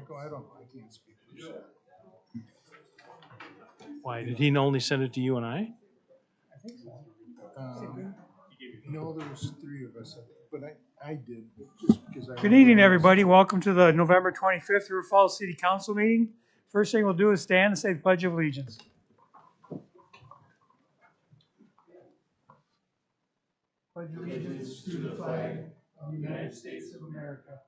I don't know, I can't speak for sure. Why, did he only send it to you and I? I think so. No, there was three of us, but I did, just because I. Good evening, everybody. Welcome to the November 25th River Falls City Council meeting. First thing we'll do is stand and say the Pledge of Allegiance. Pledge allegiance to the flag of the United States of America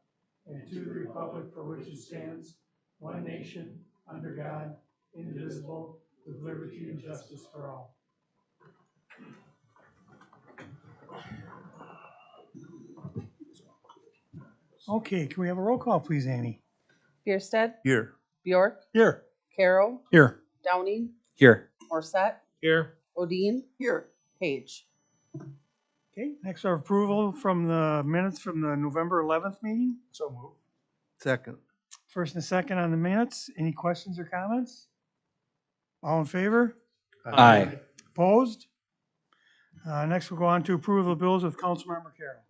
and to the republic for which it stands, one nation, under God, indivisible, with liberty and justice for all. Okay, can we have a roll call, please, Amy? Bierstead, Here. Bjork, Here. Carroll, Here. Downing, Here. Morset, Here. Odine, here, Page. Okay, next our approval from the minutes from the November 11th meeting. So moved. Second. First and second on the minutes. Any questions or comments? All in favor? Aye. Opposed? Next we'll go on to approval of bills with Councilmember Carroll.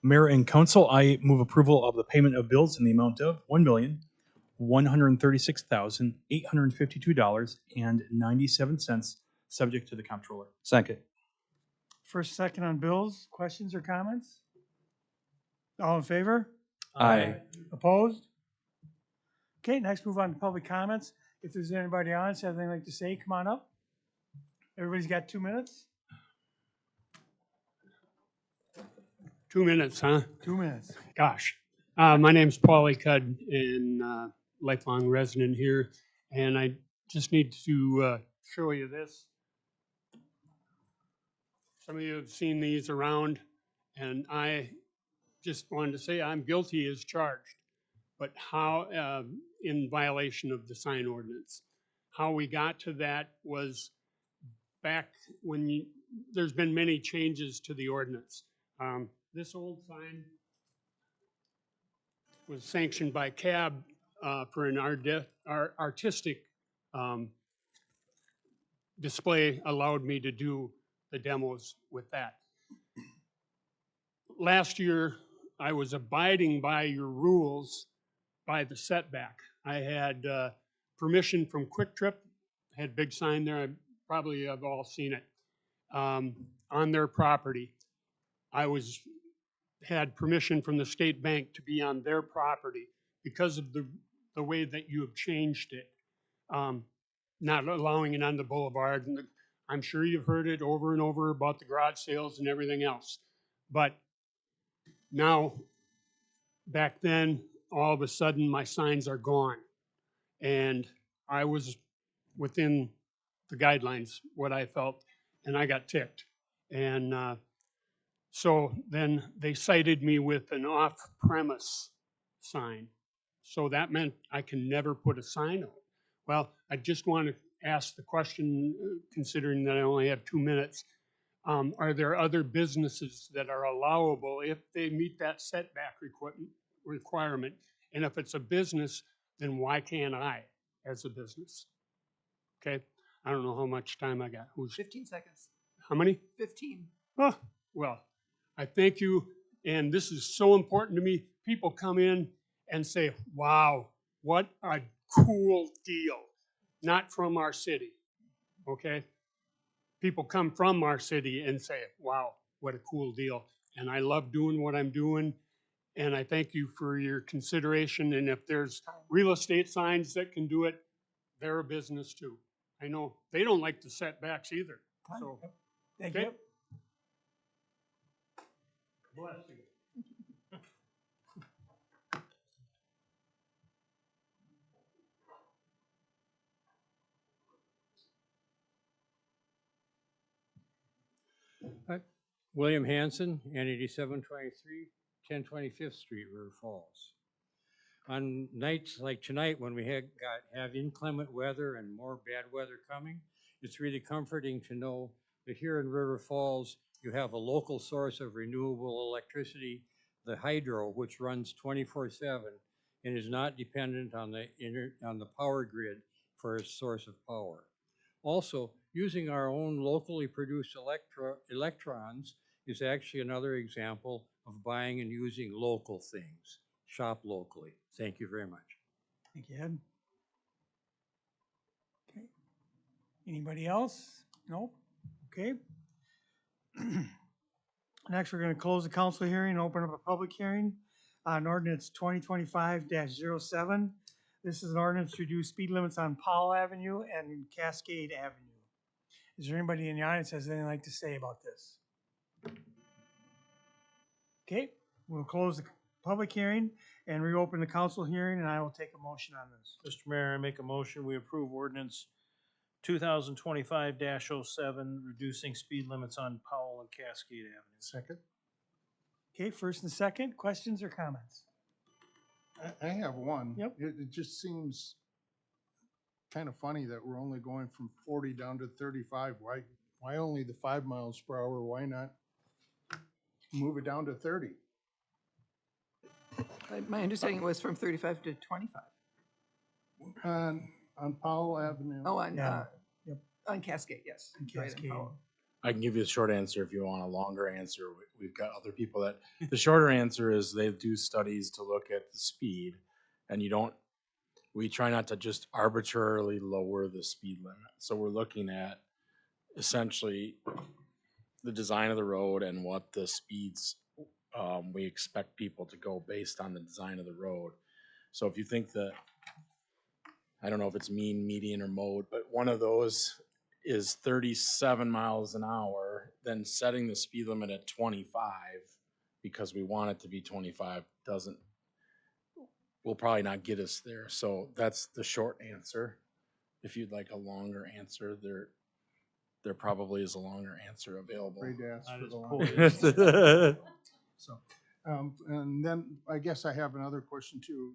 Mayor and Council, I move approval of the payment of bills in the amount of $1,136,852.97, subject to the comptroller. Second. First, second on bills. Questions or comments? All in favor? Aye. Opposed? Okay, next move on to public comments. If there's anybody on it, have anything like to say, come on up. Everybody's got 2 minutes? 2 minutes, huh? 2 minutes. Gosh. My name's Paul Cud, and lifelong resident here, and I just need to show you this. Some of you have seen these around, and I just wanted to say I'm guilty as charged, but how, in violation of the sign ordinance. How we got to that was back when there's been many changes to the ordinance. This old sign was sanctioned by CAB for an artistic display, allowed me to do the demos with that. Last year, I was abiding by your rules by the setback. I had permission from Quick Trip, had big sign there, I probably have all seen it, on their property. I had permission from the state bank to be on their property because of the way that you have changed it, not allowing it on the boulevard. And I'm sure you've heard it over and over about the garage sales and everything else. But now, back then, all of a sudden, my signs are gone. And I was within the guidelines, what I felt, and I got ticked. And so then they cited me with an off-premise sign. So that meant I can never put a sign on. Well, I just want to ask the question, considering that I only have 2 minutes. Are there other businesses that are allowable if they meet that setback requirement? And if it's a business, then why can't I as a business? Okay, I don't know how much time I got. 15 seconds. How many? 15. Oh, well, I thank you, and this is so important to me. People come in and say, wow, what a cool deal. Not from our city, okay? People come from our city and say, wow, what a cool deal. And I love doing what I'm doing, and I thank you for your consideration. And if there's real estate signs that can do it, they're a business too. I know they don't like the setbacks either. So, Thank okay. you. Bless you. William Hanson, N8723, 1025th Street, River Falls. On nights like tonight when we have inclement weather and more bad weather coming, it's really comforting to know that here in River Falls, you have a local source of renewable electricity, the hydro, which runs 24/7 and is not dependent on the power grid for its source of power. Also, using our own locally produced electrons is actually another example of buying and using local things. Shop locally. Thank you very much. Thank you, Ed. Okay. Anybody else? Nope. Okay. Next, we're going to close the council hearing and open up a public hearing on ordinance 2025-07. This is an ordinance to reduce speed limits on Powell Avenue and Cascade Avenue. Is there anybody in the audience that has anything like to say about this? Okay, we'll close the public hearing and reopen the council hearing, and I will take a motion on this. Mr. Mayor, I make a motion, we approve ordinance 2025-07, reducing speed limits on Powell and Cascade Avenue. Second? Okay, first and second, questions or comments? I have one. Yep. It just seems kind of funny that we're only going from 40 down to 35. Why only the 5 miles per hour? Why not move it down to 30? My understanding was from 35 to 25. On Powell Avenue. Oh, on, Yeah. Yep. on Cascade, yes. On Right, on Cascade. Powell. I can give you the short answer if you want a longer answer. We've got other people that, the shorter answer is they do studies to look at the speed, and we try not to just arbitrarily lower the speed limit. So we're looking at essentially the design of the road and what the speeds we expect people to go based on the design of the road. So if you think that, I don't know if it's mean, median, or mode, but one of those is 37 miles an hour, then setting the speed limit at 25 because we want it to be 25 will probably not get us there. So that's the short answer. If you'd like a longer answer, there probably is a longer answer available. Afraid to ask That for is the poised. longer. So, and then I guess I have another question too.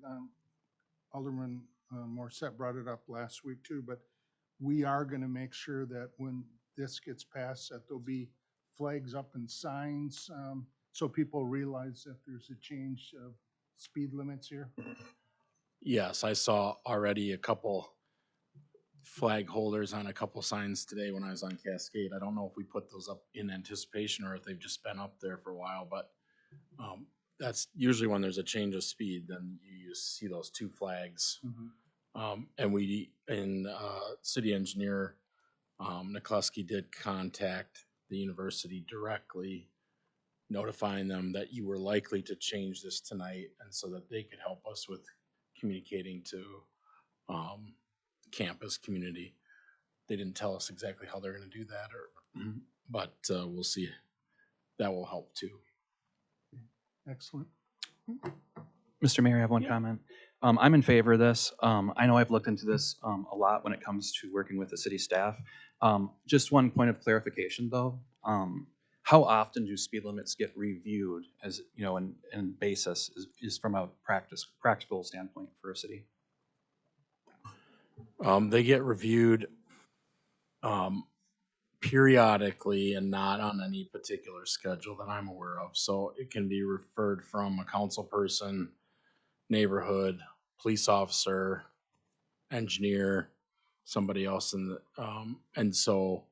Alderman Morissette brought it up last week too, but we are gonna make sure that when this gets passed, that there'll be flags up and signs, so people realize that there's a change of speed limits here. Yes, I saw already a couple flag holders on a couple signs today when I was on Cascade. I don't know if we put those up in anticipation or if they've just been up there for a while, but that's usually when there's a change of speed, then you see those two flags. And city engineer McCluskey did contact the university directly, notifying them that you were likely to change this tonight, and so that they could help us with communicating to campus community. They didn't tell us exactly how they're going to do that, but we'll see. That will help too. Excellent. Mr. Mayor, I have one comment. I'm in favor of this. I know I've looked into this a lot when it comes to working with the city staff. Just one point of clarification though. How often do speed limits get reviewed as, you know, and basis is from a practical standpoint for a city? They get reviewed periodically and not on any particular schedule that I'm aware of. So it can be referred from a council person, neighborhood, police officer, engineer, somebody else in the, and so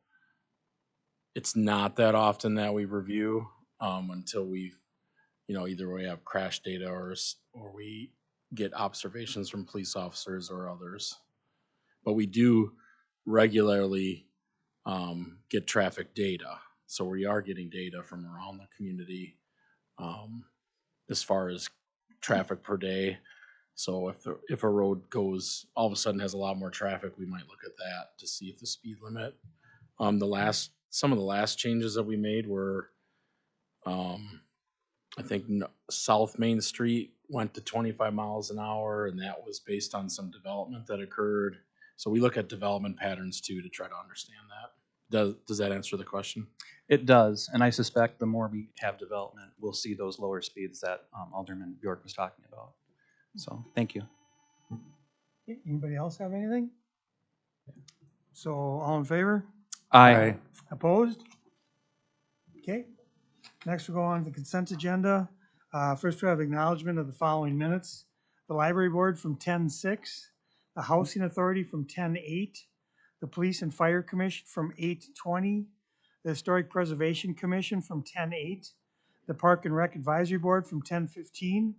it's not that often that we review until we've, either we have crash data or we get observations from police officers or others. But we do regularly get traffic data. So we are getting data from around the community as far as traffic per day. So if a road goes, all of a sudden has a lot more traffic, we might look at that to see if the speed limit. Some of the last changes that we made were, I think South Main Street went to 25 miles an hour, and that was based on some development that occurred. So we look at development patterns too to try to understand that. Does that answer the question? It does, and I suspect the more we have development, we'll see those lower speeds that Alderman Bjork was talking about. So, thank you. Okay, anybody else have anything? So, all in favor? Aye. Opposed? Okay, next we'll go on to the consent agenda. First we have acknowledgement of the following minutes. The library board from 10-6, the housing authority from 10-8, the police and fire commission from 8-20, the historic preservation commission from 10-8, the park and rec advisory board from 10-15,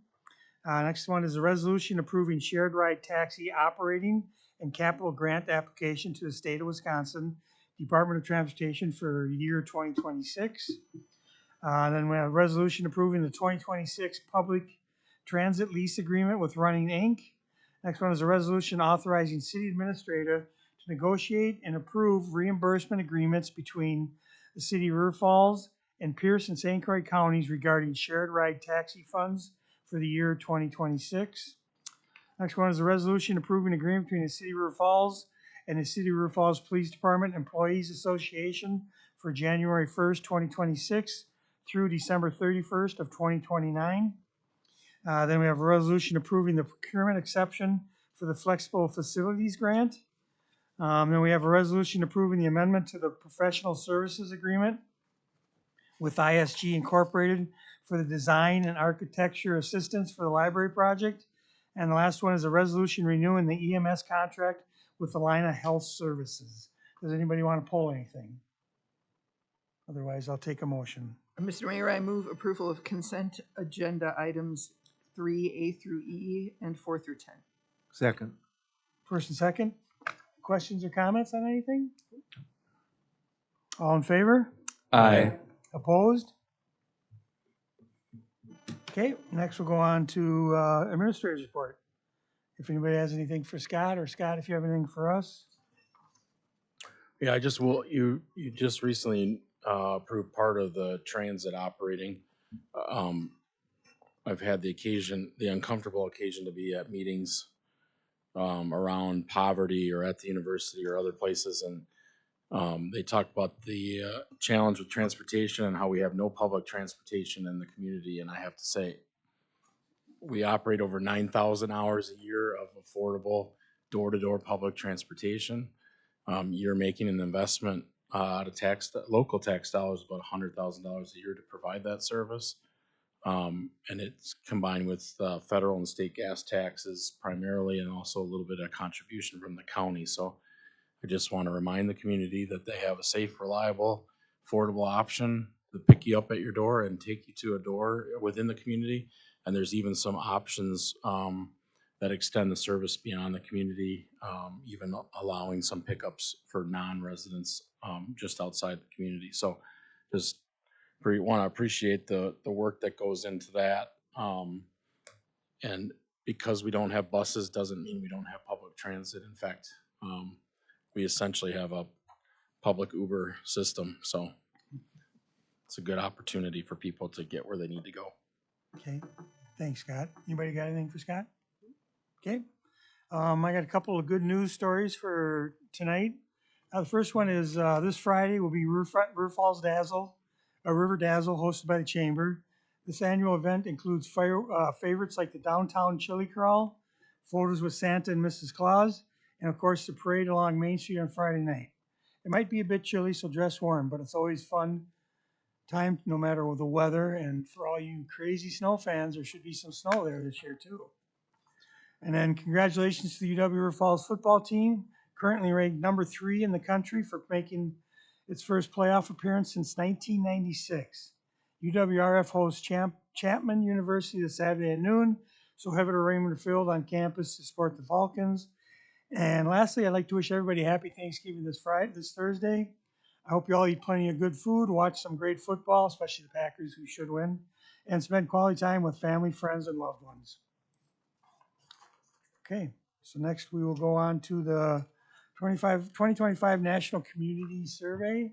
Next one is a resolution approving shared ride taxi operating and capital grant application to the state of Wisconsin Department of Transportation for year 2026. Then we have a resolution approving the 2026 public transit lease agreement with Running Inc. Next one is a resolution authorizing city administrator to negotiate and approve reimbursement agreements between the city of River Falls and Pierce and St. Croix counties regarding shared ride taxi funds for the year 2026. Next one is a resolution approving agreement between the city of River Falls and the City of River Falls Police Department Employees Association for January 1st, 2026 through December 31st of 2029. Then we have a resolution approving the procurement exception for the Flexible Facilities Grant. Then we have a resolution approving the amendment to the Professional Services Agreement with ISG Incorporated for the design and architecture assistance for the library project. And the last one is a resolution renewing the EMS contract with Alina Health Services. Does anybody want to pull anything? Otherwise, I'll take a motion. Mr. Mayor, I move approval of consent agenda items 3A through E and 4 through 10. Second. First and second, questions or comments on anything? All in favor? Aye. Opposed? Okay, next we'll go on to administrator's report. If anybody has anything for Scott, or Scott, if you have anything for us. Yeah, I just will, you just recently approved part of the transit operating. I've had the uncomfortable occasion to be at meetings around poverty or at the university or other places, and they talked about the challenge with transportation and how we have no public transportation in the community. And I have to say, we operate over 9,000 hours a year of affordable door-to-door public transportation. You're making an investment out of local tax dollars, about $100,000 a year to provide that service. And it's combined with federal and state gas taxes primarily, and also a little bit of contribution from the county. So I just want to remind the community that they have a safe, reliable, affordable option to pick you up at your door and take you to a door within the community. And there's even some options that extend the service beyond the community, even allowing some pickups for non-residents just outside the community. So just want to appreciate the work that goes into that. And because we don't have buses doesn't mean we don't have public transit. In fact, we essentially have a public Uber system. So it's a good opportunity for people to get where they need to go. Okay, thanks, Scott. Anybody got anything for Scott? Okay, I got a couple of good news stories for tonight. The first one is this Friday will be River Falls Dazzle, a River Dazzle hosted by the Chamber. This annual event includes favorites like the Downtown Chili Crawl, photos with Santa and Mrs. Claus, and of course the parade along Main Street on Friday night. It might be a bit chilly, so dress warm, but it's always fun time no matter the weather. And for all you crazy snow fans, there should be some snow there this year too. And then congratulations to the UW River Falls football team, currently ranked number 3 in the country for making its first playoff appearance since 1996. UWRF hosts Chapman University this Saturday at noon, so head to Raymond Field on campus to support the Falcons. And lastly, I'd like to wish everybody happy Thanksgiving this Thursday. I hope you all eat plenty of good food, watch some great football, especially the Packers, who should win, and spend quality time with family, friends, and loved ones. Okay, so next we will go on to the 2025 National Community Survey.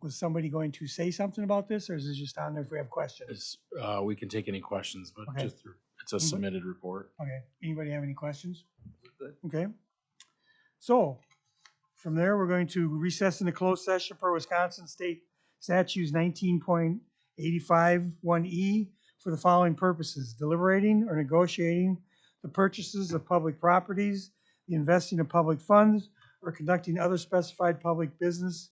Was somebody going to say something about this, or is this just on there if we have questions? We can take any questions, but Okay. it's a submitted report. Okay, anybody have any questions? Okay, so from there, we're going to recess into closed session per Wisconsin State Statutes 19.85(1)(e) for the following purposes: deliberating or negotiating the purchases of public properties, the investing of public funds, or conducting other specified public business